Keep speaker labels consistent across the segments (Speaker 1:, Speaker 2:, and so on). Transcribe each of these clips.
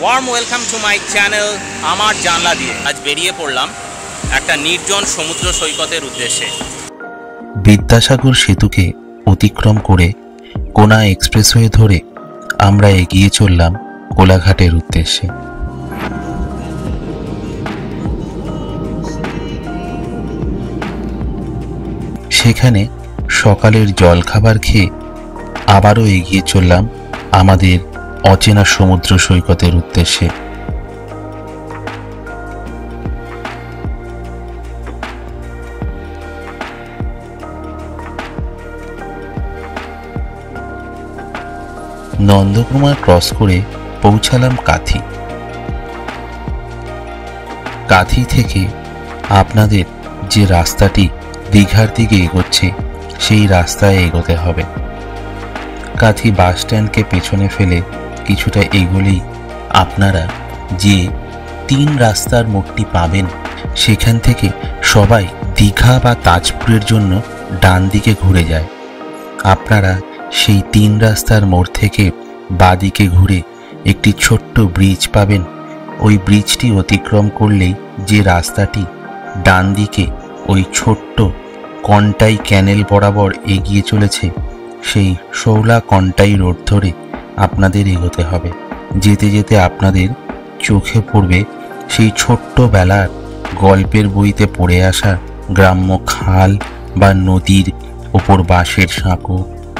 Speaker 1: Warm welcome to my channel আমার জানলা দিয়ে। আজ বেরিয়ে পড়লাম একটা নির্জন সমুদ্র সৈকতের উদ্দেশ্যে।
Speaker 2: বিদ্যাসাগর সেতুকে অতিক্রম করে কোনা এক্সপ্রেসওয়ে ধরে আমরা এগিয়ে চললাম কোলাঘাটের উদ্দেশ্যে। সেখানে সকালের জলখাবার খেয়ে আবারও এগিয়ে চললাম আমাদের অচেনা সমুদ্র সৈকতের উদ্দেশ্যে। নন্দকুমার ক্রস করে পৌঁছালাম কাথি। কাথি থেকে আপনাদের যে রাস্তাটি দীঘার দিকে এগোচ্ছে সেই রাস্তায় এগোতে হবে। কাথি বাস স্ট্যান্ডকে পেছনে ফেলে কিছুটা এগোলেই আপনারা যে 3 রাস্তার মোড়টি পাবেন, সেখান থেকে সবাই দীঘা বা তাজপুরের জন্য ডান দিকে ঘুরে যায়। আপনারা সেই 3 রাস্তার মোড় থেকে বাঁদিকে ঘুরে একটি ছোট্ট ব্রিজ পাবেন। ওই ব্রিজটি অতিক্রম করলেই যে রাস্তাটি ডান দিকে ওই ছোট্ট কন্টাই ক্যানেল বরাবর এগিয়ে চলেছে, সেই শৌলা কন্টাই রোড ধরে আপনাদের এগোতে হবে। যেতে যেতে আপনাদের চোখে পড়বে সেই ছোট্টবেলার গল্পের বইতে পড়ে আসা গ্রাম্য খাল বা নদীর ওপর বাঁশের সাঁকো,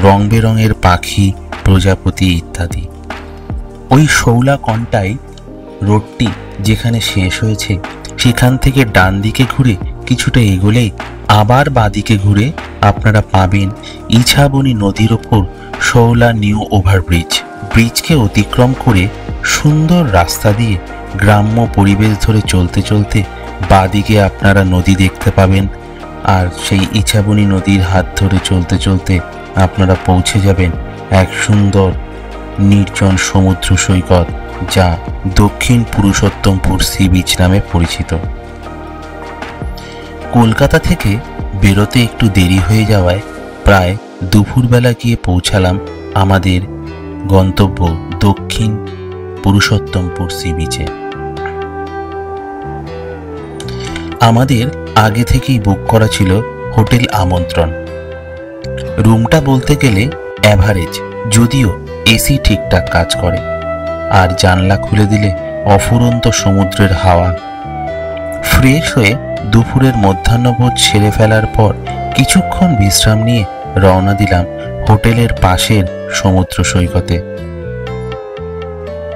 Speaker 2: রং বেরঙের পাখি, প্রজাপতি ইত্যাদি। ওই শৌলা কন্টাই রোডটি যেখানে শেষ হয়েছে সেখান থেকে ডান দিকে ঘুরে কিছুটা এগোলেই আবার বাঁদিকে ঘুরে আপনারা পাবেন ইছাবনী নদীর ওপর শৌলা নিউ ওভারব্রিজ। ব্রিজকে অতিক্রম করে সুন্দর রাস্তা দিয়ে গ্রাম্য পরিবেশ ধরে চলতে চলতে বাঁদিকে আপনারা নদী দেখতে পাবেন। আর সেই ইছাবনী নদীর হাত ধরে চলতে চলতে আপনারা পৌঁছে যাবেন এক সুন্দর নির্জন সমুদ্র সৈকত, যা দক্ষিণ পুরুষোত্তমপুর সি বিচ নামে পরিচিত। কলকাতা থেকে বেরোতে একটু দেরি হয়ে যাওয়ায় প্রায় দুপুরবেলা গিয়ে পৌঁছালাম আমাদের গন্তব্য দক্ষিণ পুরুষোত্তমপুর সি বিচে। আমাদের আগে থেকেই বুক করা ছিল হোটেল আমন্ত্রণ। রুমটা বলতে গেলে অ্যাভারেজ, যদিও এসি ঠিকঠাক কাজ করে আর জানলা খুলে দিলে অফুরন্ত সমুদ্রের হাওয়া। ফ্রেশ হয়ে দুপুরের মধ্যাহ্নভোজ সেরে ফেলার পর কিছুক্ষণ বিশ্রাম নিয়ে রওনা দিলাম হোটেলের পাশের সমুদ্র সৈকতে।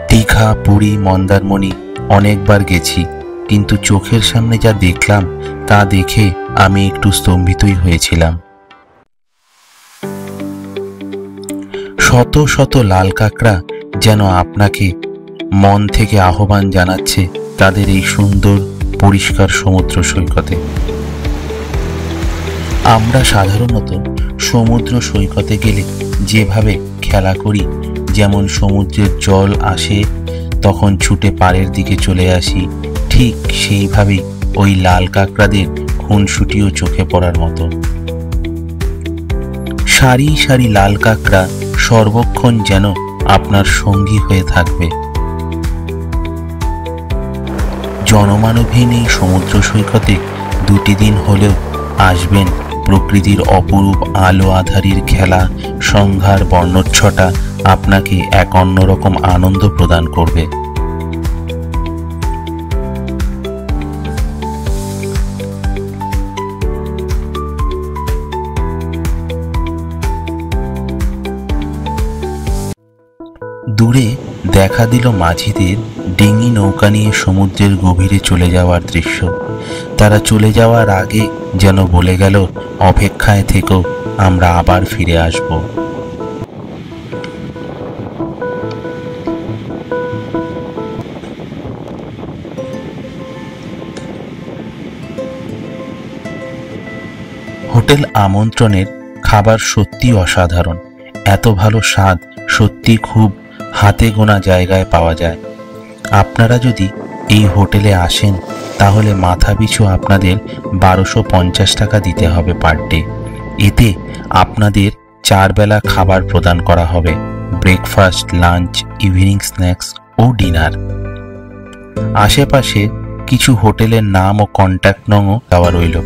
Speaker 2: দীঘা, পুরী, মন্দারমণি অনেকবার গেছি, কিন্তু চোখের সামনে যা দেখলাম তা দেখে আমি একটু স্তম্ভিতই হয়েছিলাম। শত শত লাল কাঁকড়া যেন আপনাকে মন থেকে আহ্বান জানাচ্ছে তাদের এই সুন্দর পরিষ্কার সমুদ্র সৈকতে। আমরা সাধারণত সমুদ্র সৈকতে গেলে যেভাবে খেলা করি, যেমন সমুদ্রের জল আসে তখন ছুটে পাড়ের দিকে চলে আসি, ঠিক সেইভাবেই ওই লাল কাঁকড়াদের খুনসুটিও চোখে পড়ার মতো। সারি সারি লাল কাঁকড়া সর্বক্ষণ যেন আপনার সঙ্গী হয়ে থাকবে। জনমানবহীন এই সমুদ্র সৈকতে 2টি দিন হলেও আসবেন। প্রকৃতির অপরূপ আলো আঁধারির খেলা, সংহার, বর্ণচ্ছটা আপনাকে এক অন্যরকম আনন্দ প্রদান করবে। দূরে দেখা দিল মাঝিদের ডিঙি নৌকা নিয়ে সমুদ্রের গভীরে চলে যাওয়ার দৃশ্য। তারা চলে যাওয়ার আগে যেন বলে গেল, অপেক্ষায় থেকো, আমরা আবার ফিরে আসব। হোটেল আমন্ত্রণের খাবার সত্যি অসাধারণ। এত ভালো স্বাদ সত্যি খুব হাতে গোনা জায়গায় পাওয়া যায়। আপনারা যদি এই হোটেলে আসেন তাহলে মাথাপিছু আপনাদের 1250 টাকা দিতে হবে পার ডে। এতে আপনাদের 4 বেলা খাবার প্রদান করা হবে। ব্রেকফাস্ট, লাঞ্চ, ইভিনিং স্ন্যাক্স ও ডিনার। আশেপাশে কিছু হোটেলের নাম ও কন্ট্যাক্ট নংও দেওয়া রইল।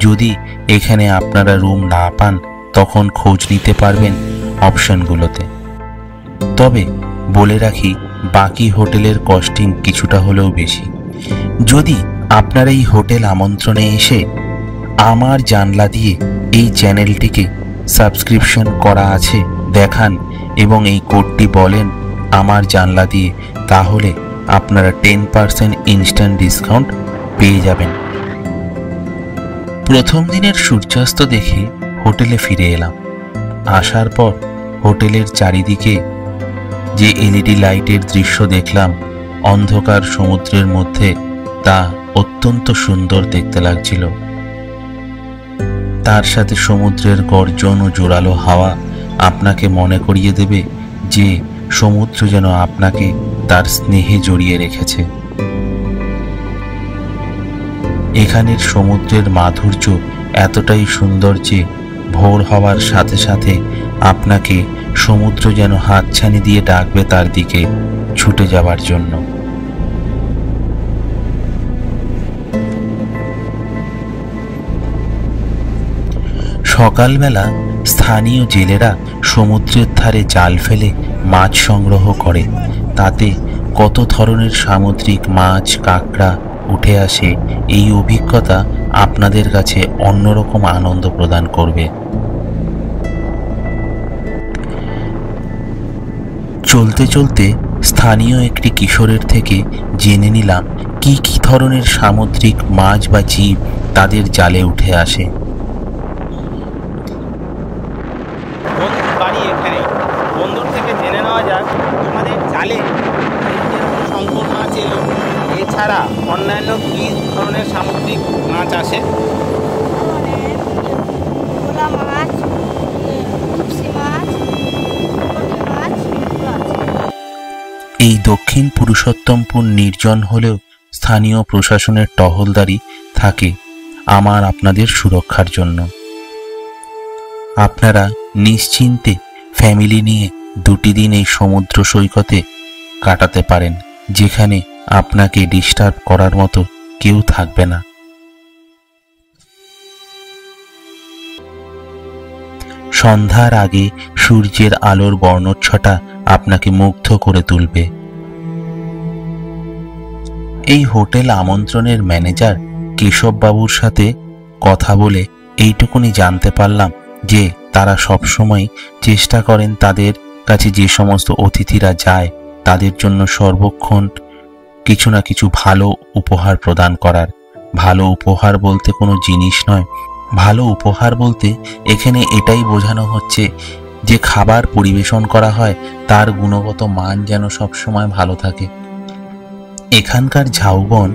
Speaker 2: যদি এখানে আপনারা রুম না পান তখন খোঁজ নিতে পারবেন অপশনগুলোতে। তবে বলে রাখি, বাকি হোটেলের কস্টিং কিছুটা হলেও বেশি। যদি আপনারা এই হোটেল আমন্ত্রণে এসে আমার জানলা দিয়ে এই চ্যানেলটিকে সাবস্ক্রিপশন করা আছে দেখান এবং এই কোডটি বলেন আমার জানলা দিয়ে, তাহলে আপনারা 10% ইনস্ট্যান্ট ডিসকাউন্ট পেয়ে যাবেন। প্রথম দিনের সূর্যাস্ত দেখে হোটেলে ফিরে এলাম। আসার পর হোটেলের চারিদিকে যে এলইডি লাইটের দৃশ্য দেখলাম অন্ধকার সমুদ্রের মধ্যে, তা অত্যন্ত সুন্দর দেখতে লাগছিল। তার সাথে সমুদ্রের গর্জন ও জোরালো হাওয়া আপনাকে মনে করিয়ে দেবে যে সমুদ্র যেন আপনাকে তার স্নেহে জড়িয়ে রেখেছে। এখানের সমুদ্রের মাধুর্য এতটাই সুন্দর যে ভোর হওয়ার সাথে সাথে আপনাকে সমুদ্র যেন হাতছানি দিয়ে ডাকবে তার দিকে ছুটে যাবার জন্য। সকালবেলা স্থানীয় জেলেরা সমুদ্রের ধারে জাল ফেলে মাছ সংগ্রহ করে। তাতে কত ধরনের সামুদ্রিক মাছ, কাঁকড়া উঠে আসে। এই অভিজ্ঞতা আপনাদের কাছে অন্যরকম আনন্দ প্রদান করবে। চলতে চলতে স্থানীয় একটি কিশোরের থেকে জেনে নিলাম কি কি ধরনের সামুদ্রিক মাছ বা জীব তাদের জালে উঠে আসে।
Speaker 1: বন্ধুর বাড়ি এখানে, বন্ধুর থেকে জেনে নেওয়া যাক আমাদের জালে যেরকম শঙ্কর মাছ এলো, এছাড়া অন্যান্য কী ধরনের সামুদ্রিক মাছ আসে।
Speaker 2: এই দক্ষিণ পুরুষোত্তমপুর নির্জন হলেও স্থানীয় প্রশাসনের টহলদারি থাকে আপনাদের সুরক্ষার জন্য। আপনারা নিশ্চিন্তে ফ্যামিলি নিয়ে 2 দিন এই সমুদ্র সৈকতে কাটাতে পারেন, যেখানে আপনাকে ডিস্টার্ব করার মতো কেউ থাকবে না। সন্ধ্যার আগে সূর্যের আলোর বর্ণচ্ছটা আপনাকে মুগ্ধ করে তুলবে। এই হোটেল আমন্ত্রণের ম্যানেজার কেশববাবুর সাথে কথা বলে এইটুকুনি জানতে পারলাম যে তারা সবসময় চেষ্টা করেন তাদের কাছে যে সমস্ত অতিথিরা যায় তাদের জন্য সর্বক্ষণ কিছু না কিছু ভালো উপহার প্রদান করার। ভালো উপহার বলতে কোনো জিনিস নয়, ভালো উপহার বলতে এখানে এটাই বোঝানো হচ্ছে যে খাবার পরিবেশন করা হয় তার গুণগত মান যেন সবসময় ভালো থাকে। এখানকার ঝাউবন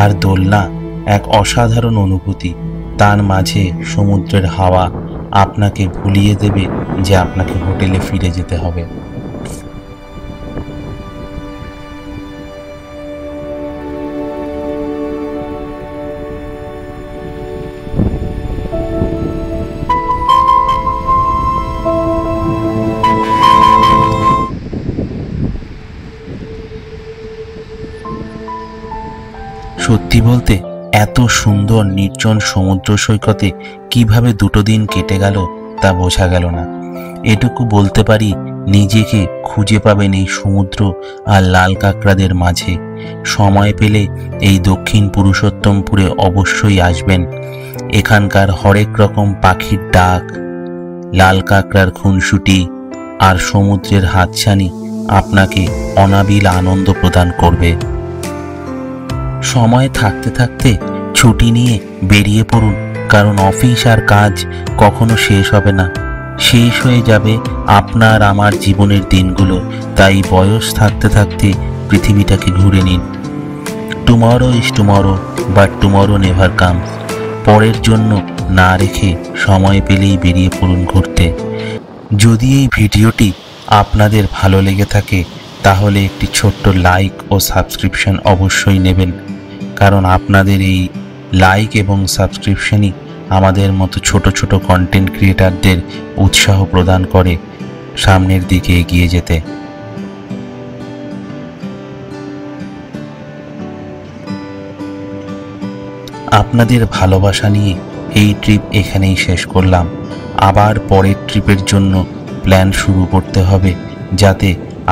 Speaker 2: আর দোলনা এক অসাধারণ অনুভূতি। তার মাঝে সমুদ্রের হাওয়া আপনাকে ভুলিয়ে দেবে যে আপনাকে হোটেলে ফিরে যেতে হবে। সত্যি বলতে এত সুন্দর নির্জন সমুদ্র সৈকতে কিভাবে 2 দিন কেটে গেল তা বোঝা গেল না। এটুকু বলতে পারি, নিজেকে খুঁজে পাবেন এই সমুদ্র আর লাল কাঁকড়াদের মাঝে। সময় পেলে এই দক্ষিণ পুরুষোত্তমপুরে অবশ্যই আসবেন। এখানকার হরেক রকম পাখির ডাক, লাল কাঁকড়ার খুনসুটি আর সমুদ্রের হাতছানি আপনাকে অনাবিল আনন্দ প্রদান করবে। সময় থাকতে থাকতে ছুটি নিয়ে বেরিয়ে পড়ুন, কারণ অফিস আর কাজ কখনো শেষ হবে না। শেষ হয়ে যাবে আপনার আমার জীবনের দিনগুলো। তাই বয়স থাকতে থাকতে পৃথিবীটাকে ঘুরে নিন। Tomorrow is tomorrow, but tomorrow never comes. পরের জন্য না রেখে সময় পেলেই বেরিয়ে পড়ুন ঘুরতে। যদি এই ভিডিওটি আপনাদের ভালো লেগে থাকে তাহলে একটি ছোট্ট লাইক ও সাবস্ক্রিপশন অবশ্যই নেবেন, কারণ আপনাদের এই লাইক এবং সাবস্ক্রিপশনই আমাদের মতো ছোট ছোট কন্টেন্ট ক্রিয়েটারদের উৎসাহ প্রদান করে সামনের দিকে এগিয়ে যেতে। আপনাদের ভালোবাসা নিয়ে এই ট্রিপ এখানেই শেষ করলাম। আবার পরের ট্রিপের জন্য প্ল্যান শুরু করতে হবে, যাতে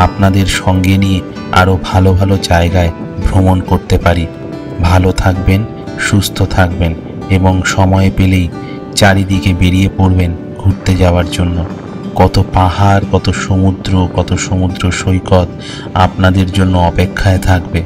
Speaker 2: আপনাদের সঙ্গে নিয়ে আরও ভালো ভালো জায়গায় ভ্রমণ করতে পারি। ভালো থাকবেন, সুস্থ থাকবেন এবং সময় পেলেই চারিদিকে বেরিয়ে পড়বেন ঘুরতে যাওয়ার জন্য। কত পাহাড়, কত সমুদ্র সৈকত আপনাদের জন্য অপেক্ষায় থাকবে।